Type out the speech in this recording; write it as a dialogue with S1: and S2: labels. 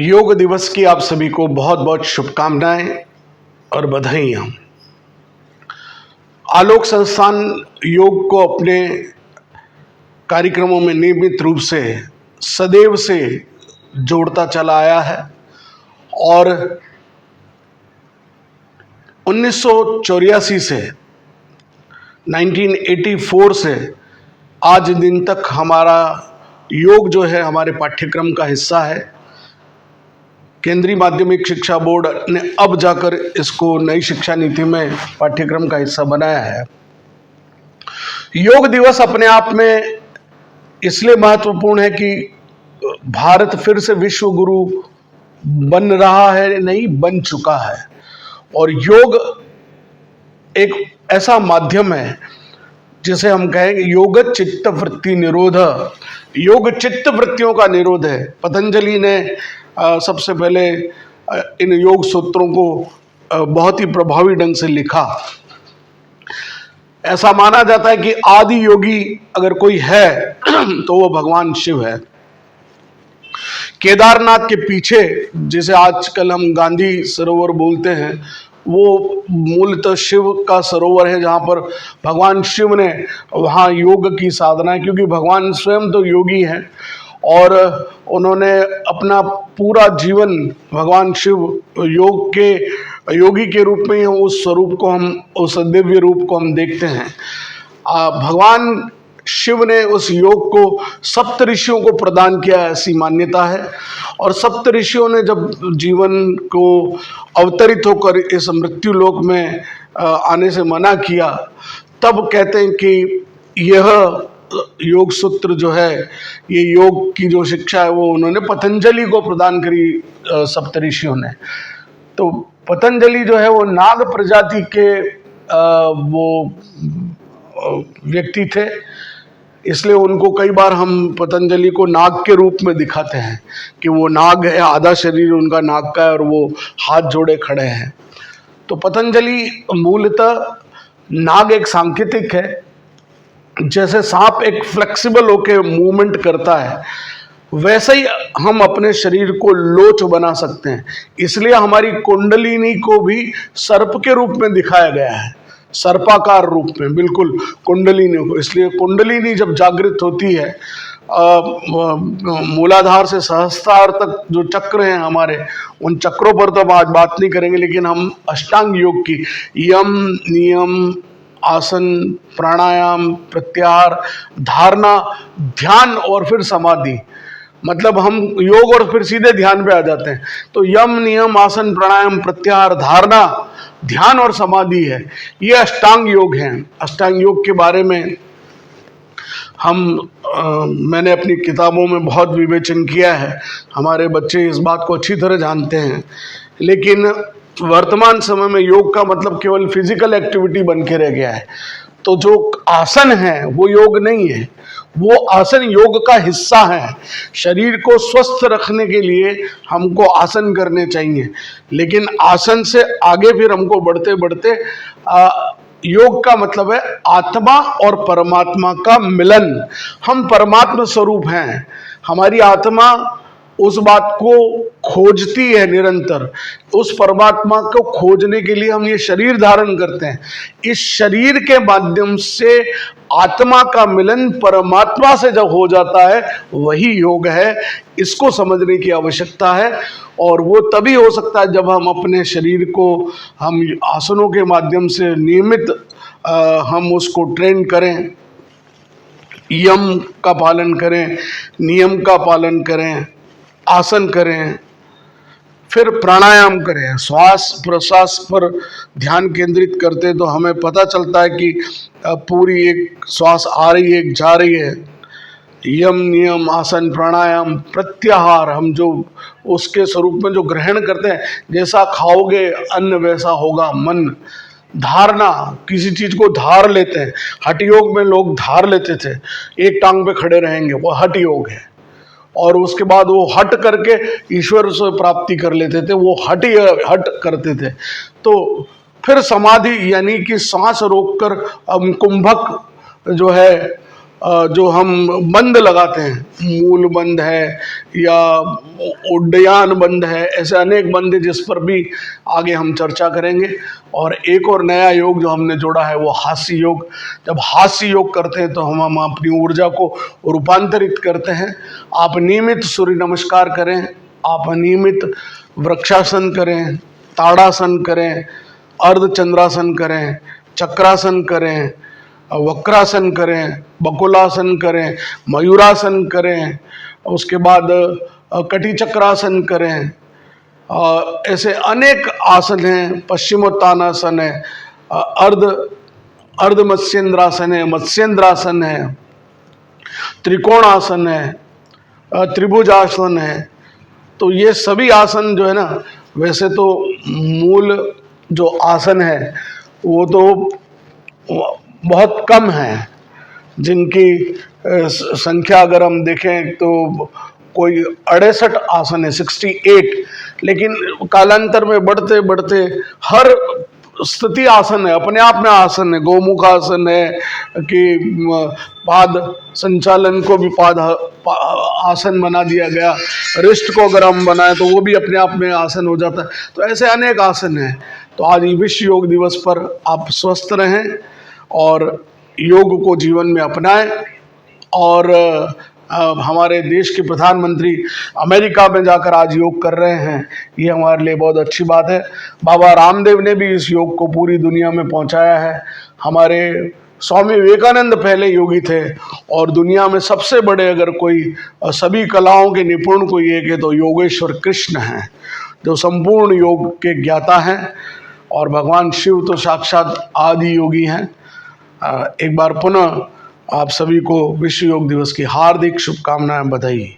S1: योग दिवस की आप सभी को बहुत बहुत शुभकामनाएं और बधाइयाँ। आलोक संस्थान योग को अपने कार्यक्रमों में नियमित रूप से सदैव से जोड़ता चला आया है और 1984 से 1984 से आज दिन तक हमारा योग जो है हमारे पाठ्यक्रम का हिस्सा है। केंद्रीय माध्यमिक शिक्षा बोर्ड ने अब जाकर इसको नई शिक्षा नीति में पाठ्यक्रम का हिस्सा बनाया है। योग दिवस अपने आप में इसलिए महत्वपूर्ण है कि भारत फिर से विश्व गुरु बन रहा है, नहीं बन चुका है। और योग एक ऐसा माध्यम है जिसे हम कहेंगे योग चित्त वृत्ति निरोध। योग चित्त वृत्तियों का निरोध है। पतंजलि ने सबसे पहले इन योग सूत्रों को बहुत ही प्रभावी ढंग से लिखा। ऐसा माना जाता है कि आदि योगी अगर कोई है तो वो भगवान शिव है। केदारनाथ के पीछे जिसे आजकल हम गांधी सरोवर बोलते हैं, वो मूलतः शिव का सरोवर है, जहाँ पर भगवान शिव ने वहाँ योग की साधना है, क्योंकि भगवान स्वयं तो योगी हैं और उन्होंने अपना पूरा जीवन भगवान शिव योगी के रूप में उस स्वरूप को हम उस दिव्य रूप को हम देखते हैं। भगवान शिव ने उस योग को सप्त ऋषियों को प्रदान किया, ऐसी मान्यता है। और सप्त ऋषियों ने जब जीवन को अवतरित होकर इस मृत्यु लोक में आने से मना किया, तब कहते हैं कि यह योग सूत्र जो है, ये योग की जो शिक्षा है, वो उन्होंने पतंजलि को प्रदान करी सप्त ऋषियों ने। तो पतंजलि जो है वो नाग प्रजाति के वो व्यक्ति थे, इसलिए उनको कई बार हम पतंजलि को नाग के रूप में दिखाते हैं कि वो नाग है, आधा शरीर उनका नाग का है और वो हाथ जोड़े खड़े हैं। तो पतंजलि मूलतः नाग एक सांकेतिक है। जैसे सांप एक फ्लेक्सिबल होकर मूवमेंट करता है, वैसे ही हम अपने शरीर को लोच बना सकते हैं। इसलिए हमारी कुंडलिनी को भी सर्प के रूप में दिखाया गया है, सर्पाकार रूप में, बिल्कुल कुंडलिनी को। इसलिए कुंडलिनी जब जागृत होती है, मूलाधार से सहस्त्रार तक जो चक्र हैं हमारे, उन चक्रों पर तो हम आज बात नहीं करेंगे, लेकिन हम अष्टांग योग की यम, नियम, आसन, प्राणायाम, प्रत्याहार, धारणा, ध्यान और फिर समाधि, मतलब हम योग और फिर सीधे ध्यान पे आ जाते हैं। तो यम, नियम, आसन, प्राणायाम, प्रत्याहार, धारणा, ध्यान और समाधि है, ये अष्टांग योग हैं। अष्टांग योग के बारे में मैंने अपनी किताबों में बहुत विवेचन किया है। हमारे बच्चे इस बात को अच्छी तरह जानते हैं। लेकिन वर्तमान समय में योग का मतलब केवल फिजिकल एक्टिविटी बन के रह गया है। तो जो आसन है वो योग नहीं है, वो आसन योग का हिस्सा है। शरीर को स्वस्थ रखने के लिए हमको आसन करने चाहिए, लेकिन आसन से आगे फिर हमको बढ़ते बढ़ते योग का मतलब है आत्मा और परमात्मा का मिलन। हम परमात्मा स्वरूप हैं। हमारी आत्मा उस बात को खोजती है निरंतर। उस परमात्मा को खोजने के लिए हम ये शरीर धारण करते हैं। इस शरीर के माध्यम से आत्मा का मिलन परमात्मा से जब हो जाता है, वही योग है। इसको समझने की आवश्यकता है और वो तभी हो सकता है जब हम अपने शरीर को हम आसनों के माध्यम से नियमित हम उसको ट्रेन करें, यम का पालन करें, नियम का पालन करें, आसन करें, फिर प्राणायाम करें, श्वास प्रश्वास पर ध्यान केंद्रित करते हैं तो हमें पता चलता है कि पूरी एक श्वास आ रही है, एक जा रही है। यम, नियम, आसन, प्राणायाम, प्रत्याहार, हम जो उसके स्वरूप में जो ग्रहण करते हैं, जैसा खाओगे अन्न वैसा होगा मन। धारणा, किसी चीज को धार लेते हैं। हठ योग में लोग धार लेते थे, एक टांग पे खड़े रहेंगे, वो हठ योग है। और उसके बाद वो हट करके ईश्वर से प्राप्ति कर लेते थे, वो हट करते थे। तो फिर समाधि, यानी कि सांस रोककर कुंभक जो है जो हम बंद लगाते हैं, मूल बंद है या उड्डयन बंद है, ऐसे अनेक बंद जिस पर भी आगे हम चर्चा करेंगे। और एक और नया योग जो हमने जोड़ा है वो हास्य योग। जब हास्य योग करते हैं तो हम अपनी ऊर्जा को रूपांतरित करते हैं। आप नियमित सूर्य नमस्कार करें, आप नियमित वृक्षासन करें, ताड़ासन करें, अर्धचंद्रासन करें, चक्रासन करें, वक्रासन करें, बकुलासन करें, मयूरासन करें, उसके बाद कटी चक्रासन करें। ऐसे अनेक आसन हैं, पश्चिमोत्तानासन है, अर्ध मत्स्येंद्रासन है, मत्स्येंद्रासन है, त्रिकोणासन है, त्रिभुजासन है। तो ये सभी आसन जो है ना, वैसे तो मूल जो आसन है वो तो बहुत कम है, जिनकी संख्या अगर हम देखें तो कोई 68 आसन है, 68। लेकिन कालांतर में बढ़ते बढ़ते हर स्थिति आसन है, अपने आप में आसन है। गोमुख आसन है कि पाद संचालन को भी पाद आसन बना दिया गया। रिस्ट को अगर हम बनाए तो वो भी अपने आप में आसन हो जाता है। तो ऐसे अनेक आसन हैं। तो आज विश्व योग दिवस पर आप स्वस्थ रहें और योग को जीवन में अपनाएं। और हमारे देश के प्रधानमंत्री अमेरिका में जाकर आज योग कर रहे हैं, ये हमारे लिए बहुत अच्छी बात है। बाबा रामदेव ने भी इस योग को पूरी दुनिया में पहुंचाया है। हमारे स्वामी विवेकानंद पहले योगी थे और दुनिया में सबसे बड़े अगर कोई सभी कलाओं के निपुण कोई एक है तो योगेश्वर कृष्ण हैं, जो संपूर्ण योग के ज्ञाता हैं। और भगवान शिव तो साक्षात आदि योगी हैं। एक बार पुनः आप सभी को विश्व योग दिवस की हार्दिक शुभकामनाएं, बधाई।